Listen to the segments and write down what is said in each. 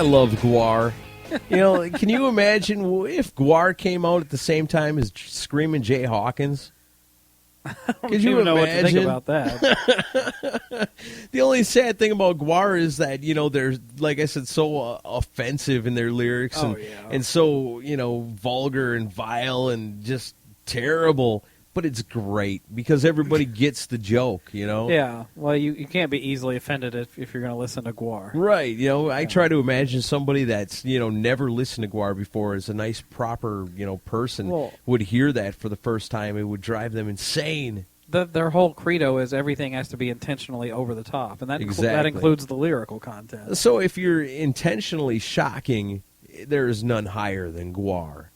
love GWAR. You know, can you imagine if GWAR came out at the same time as Screamin Jay Hawkins? Could you know what to think about that? The only sad thing about GWAR is that, you know, they're, like I said, so offensive in their lyrics and so, you know, vulgar and vile and just terrible. But it's great because everybody gets the joke, you know? Yeah. Well, you can't be easily offended if you're going to listen to GWAR. Right. You know, I try to imagine somebody that's, you know, never listened to GWAR before as a nice, proper, you know, person would hear that for the first time. It would drive them insane. Their whole credo is everything has to be intentionally over the top, and that includes the lyrical content. So if you're intentionally shocking, there is none higher than GWAR.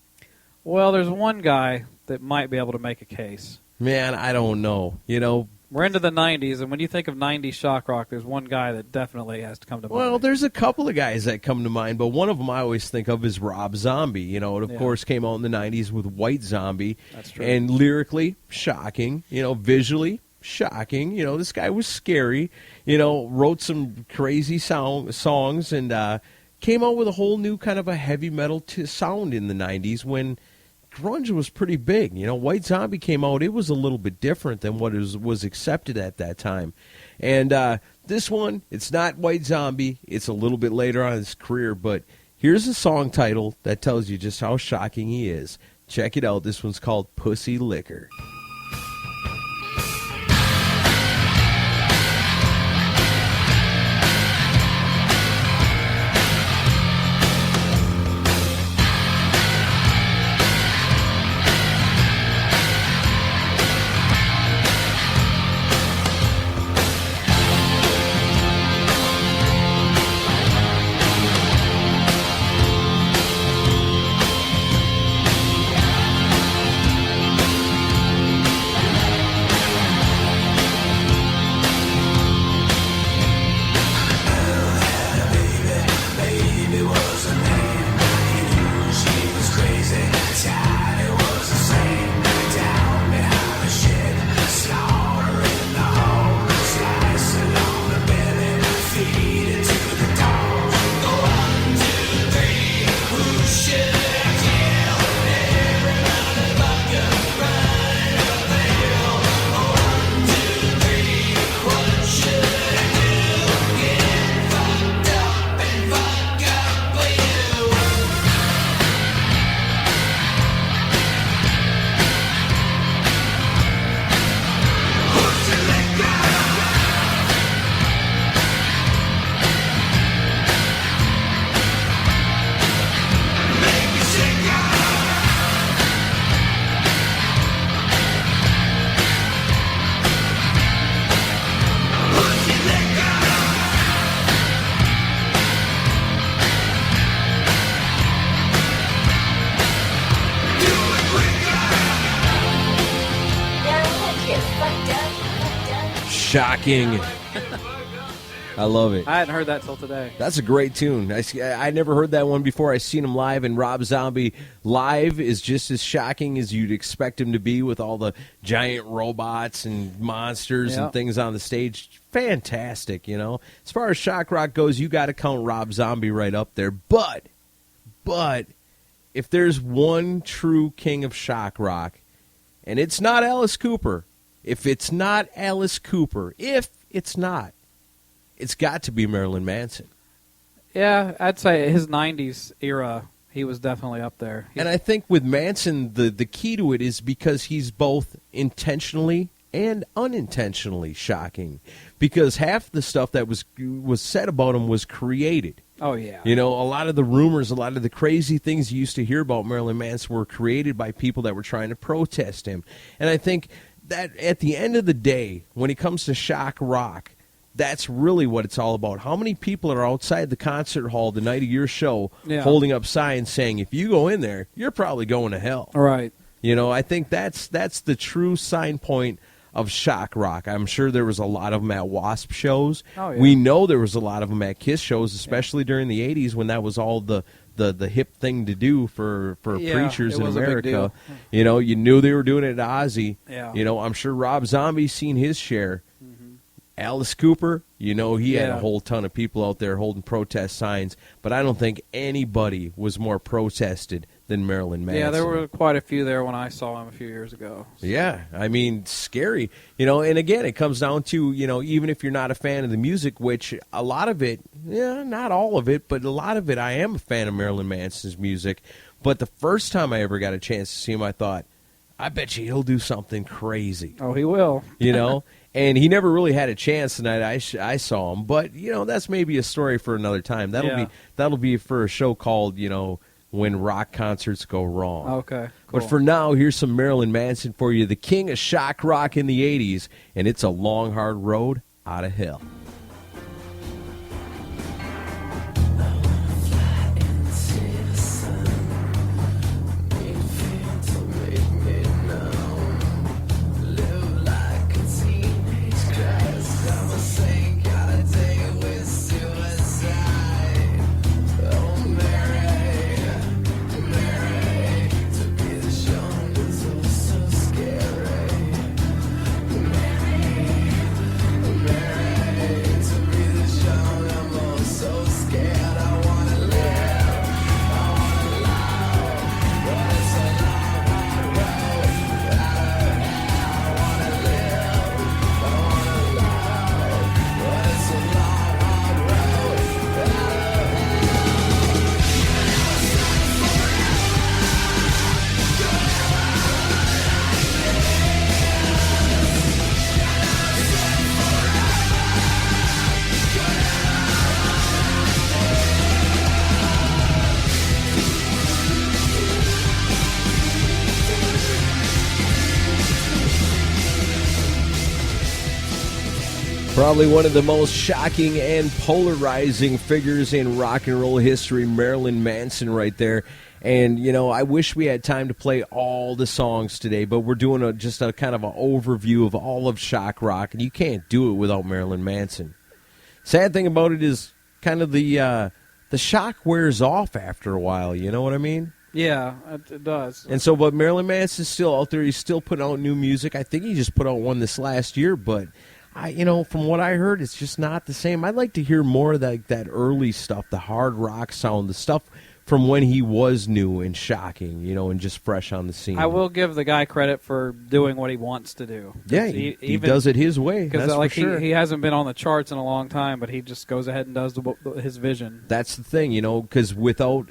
Well, there's one guy that might be able to make a case. Man, I don't know. You know, we're into the 90s, and when you think of 90s shock rock, there's one guy that definitely has to come to mind. Well, there's a couple of guys that come to mind, but one of them I always think of is Rob Zombie. You know, it, of course, came out in the 90s with White Zombie. That's true. And lyrically, shocking. You know, visually, shocking. You know, this guy was scary. You know, wrote some crazy songs and came out with a whole new kind of a heavy metal sound in the 90s when grunge was pretty big. You know, White Zombie came out. It was a little bit different than what was accepted at that time. And this one, it's not White Zombie. It's a little bit later on in his career. But here's a song title that tells you just how shocking he is. Check it out. This one's called Pussy Liquor. Shocking. I love it. I hadn't heard that till today. That's a great tune. I never heard that one before. I seen him live, and Rob Zombie live is just as shocking as you'd expect him to be with all the giant robots and monsters and things on the stage. Fantastic, you know. As far as shock rock goes, you got to count Rob Zombie right up there. But if there's one true king of shock rock, and it's not Alice Cooper, if it's not, it's got to be Marilyn Manson. Yeah, I'd say his 90s era, he was definitely up there. And I think with Manson, the key to it is because he's both intentionally and unintentionally shocking. Because half the stuff that was said about him was created. Oh, yeah. You know, a lot of the rumors, a lot of the crazy things you used to hear about Marilyn Manson were created by people that were trying to protest him. And I think that at the end of the day, when it comes to shock rock, that's really what it's all about. How many people are outside the concert hall the night of your show holding up signs saying, if you go in there, you're probably going to hell. Right. You know, I think that's the true sign point of shock rock. I'm sure there was a lot of them at WASP shows. Oh, yeah. We know there was a lot of them at KISS shows, especially during the 80s when that was all the hip thing to do for preachers in America. You know, you knew they were doing it at Ozzy. Yeah. You know, I'm sure Rob Zombie's seen his share. Mm-hmm. Alice Cooper, he had a whole ton of people out there holding protest signs, but I don't think anybody was more protested than Marilyn Manson. Yeah, there were quite a few there when I saw him a few years ago. So. Yeah, I mean, scary. And again, it comes down to, even if you're not a fan of the music, which a lot of it, not all of it, but a lot of it, I am a fan of Marilyn Manson's music. But the first time I ever got a chance to see him, I thought, I bet you he'll do something crazy. Oh, he will. And he never really had a chance tonight. I saw him. But, that's maybe a story for another time. That'll be for a show called, When Rock Concerts Go Wrong. Okay, cool. But for now, here's some Marilyn Manson for you, the king of shock rock in the 80s, and it's a long, hard road out of hell. Probably one of the most shocking and polarizing figures in rock and roll history, Marilyn Manson right there. And, I wish we had time to play all the songs today, but we're doing just a kind of an overview of all of shock rock, and you can't do it without Marilyn Manson. Sad thing about it is kind of the shock wears off after a while, you know what I mean? Yeah, it does. And so, but Marilyn Manson's still out there. He's still putting out new music. I think he just put out one this last year, but from what I heard, it's just not the same. I'd like to hear more of that early stuff, the hard rock sound, the stuff from when he was new and shocking, and just fresh on the scene. I will give the guy credit for doing what he wants to do. Yeah, he does it his way. That's for sure. He hasn't been on the charts in a long time, but he just goes ahead and does his vision. That's the thing, because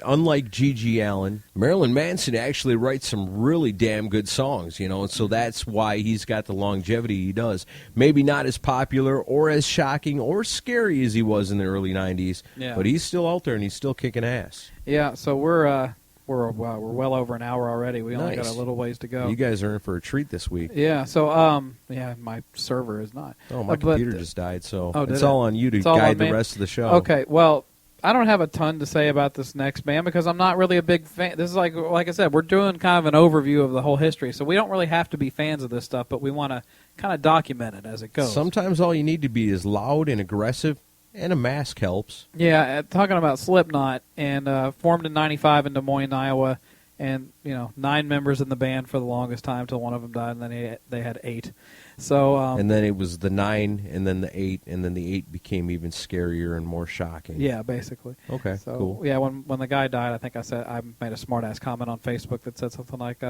unlike G.G. Allin, Marilyn Manson actually writes some really damn good songs, and so that's why he's got the longevity he does. Maybe not as popular or as shocking or scary as he was in the early 90s, but he's still out there and he's still kicking ass. Yeah, so we're well over an hour already. We only got a little ways to go. You guys are in for a treat this week. Yeah, so my server is not. Oh, my computer just died, so it's all on you to guide the rest of the show. Okay, well, I don't have a ton to say about this next band because I'm not really a big fan. This is like I said, we're doing kind of an overview of the whole history, so we don't really have to be fans of this stuff, but we want to kind of document it as it goes. Sometimes all you need to be is loud and aggressive. And a mask helps. Yeah, talking about Slipknot, and formed in '95 in Des Moines, Iowa, and 9 members in the band for the longest time until one of them died, and then they had 8. So and then it was the 9, and then the 8, and then the 8 became even scarier and more shocking. Yeah, basically. Okay, so, cool. Yeah, when the guy died, I think I made a smart-ass comment on Facebook that said something like,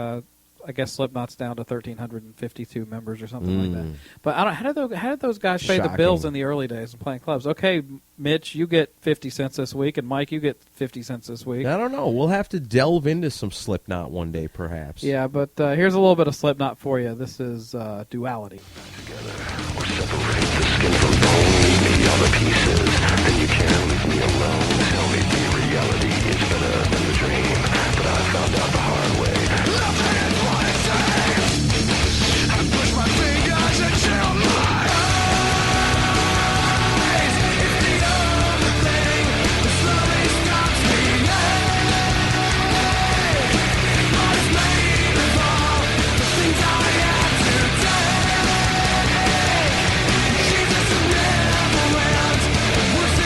I guess Slipknot's down to 1,352 members or something like that. But how did those guys pay the bills in the early days of playing clubs? Okay, Mitch, you get 50 cents this week, and Mike, you get 50 cents this week. I don't know. We'll have to delve into some Slipknot one day, perhaps. Yeah, but here's a little bit of Slipknot for you. This is Duality. Together, or separate the skin from bone, leave me all the pieces, then you can leave me alone. Tell me the reality is better than the dream, but I found out the hard way.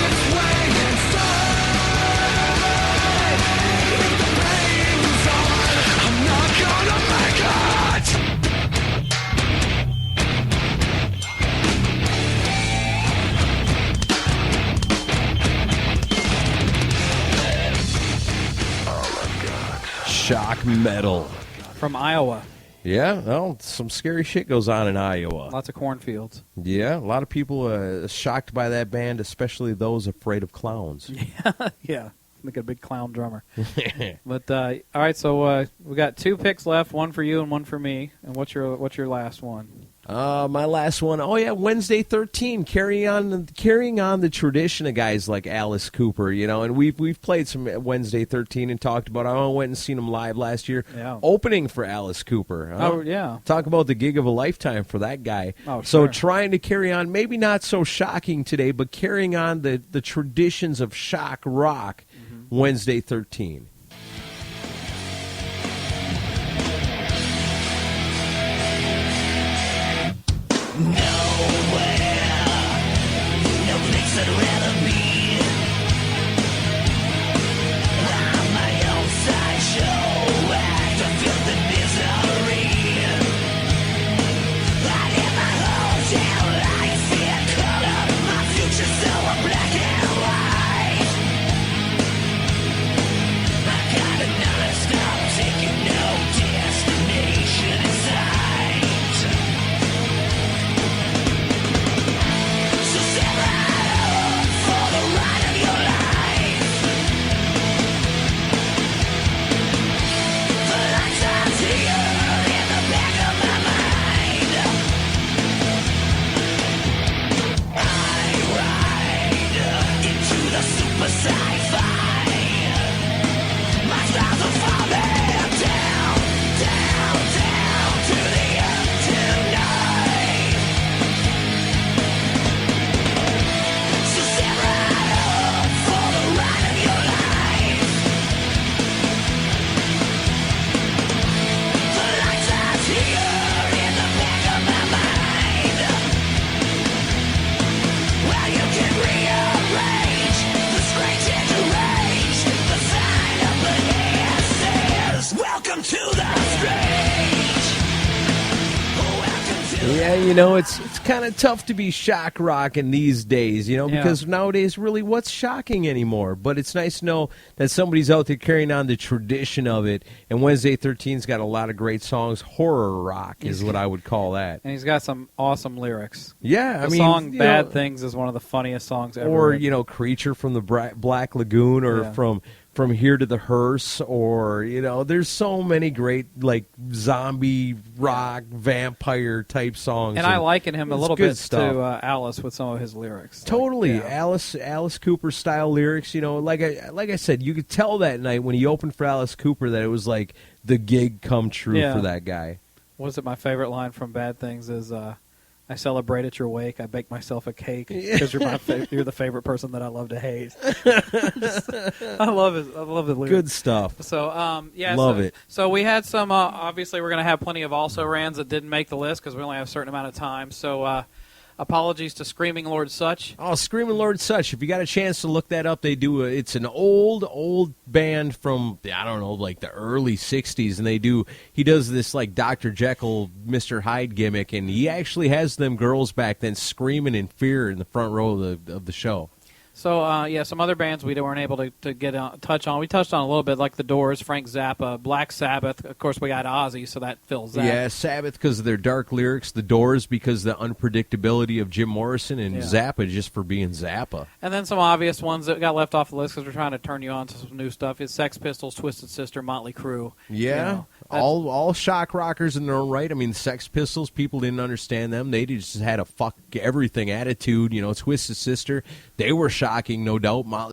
Way shock metal. From Iowa. Yeah, well, some scary shit goes on in Iowa. Lots of cornfields. Yeah, a lot of people shocked by that band, especially those afraid of clowns. Yeah. Like a big clown drummer. But all right, so we got 2 picks left, one for you and one for me. And what's your last one? My last one. Oh yeah, Wednesday 13, carrying on the tradition of guys like Alice Cooper, and we've played some Wednesday 13 and talked about. I went and seen them live last year, opening for Alice Cooper. Oh yeah, talk about the gig of a lifetime for that guy. Oh, so sure. trying to carry on, maybe not so shocking today, but carrying on the traditions of shock rock. Wednesday 13. Yeah, it's kind of tough to be shock rocking these days, because nowadays, really, what's shocking anymore? But it's nice to know that somebody's out there carrying on the tradition of it. And Wednesday 13's got a lot of great songs. Horror rock is what I would call that. And he's got some awesome lyrics. Yeah, the song "Bad Things" is one of the funniest songs ever. Or "Creature from the Black Lagoon," or from Here to the Hearse, or there's so many great zombie rock vampire type songs, and I liken him a little bit stuff. to Alice with some of his lyrics. Totally, Alice Cooper style lyrics. Like I said, you could tell that night when he opened for Alice Cooper that it was like the gig come true for that guy. What is it? My favorite line from Bad Things is, I celebrate at your wake. I bake myself a cake because you're the favorite person that I love to hate. I love it. I love the lyrics. Good stuff. So love it. So we had some. Obviously, we're going to have plenty of also rans that didn't make the list because we only have a certain amount of time. So apologies to Screaming Lord Sutch. Oh, Screaming Lord Sutch. If you got a chance to look that up, they do. It's an old band from, I don't know, like the early 60s, and he does this like Dr. Jekyll, Mr. Hyde gimmick, and he actually has them girls back then screaming in fear in the front row of the show. So, some other bands we weren't able to get touch on. We touched on a little bit, like The Doors, Frank Zappa, Black Sabbath. Of course, we got Ozzy, so that fills that. Yeah, Sabbath because of their dark lyrics. The Doors because of the unpredictability of Jim Morrison, and Zappa just for being Zappa. And then some obvious ones that got left off the list because we're trying to turn you on to some new stuff is Sex Pistols, Twisted Sister, Motley Crue. Yeah, all shock rockers in their own right. I mean, Sex Pistols, people didn't understand them. They just had a fuck everything attitude. Twisted Sister, they were shocking, no doubt. Motley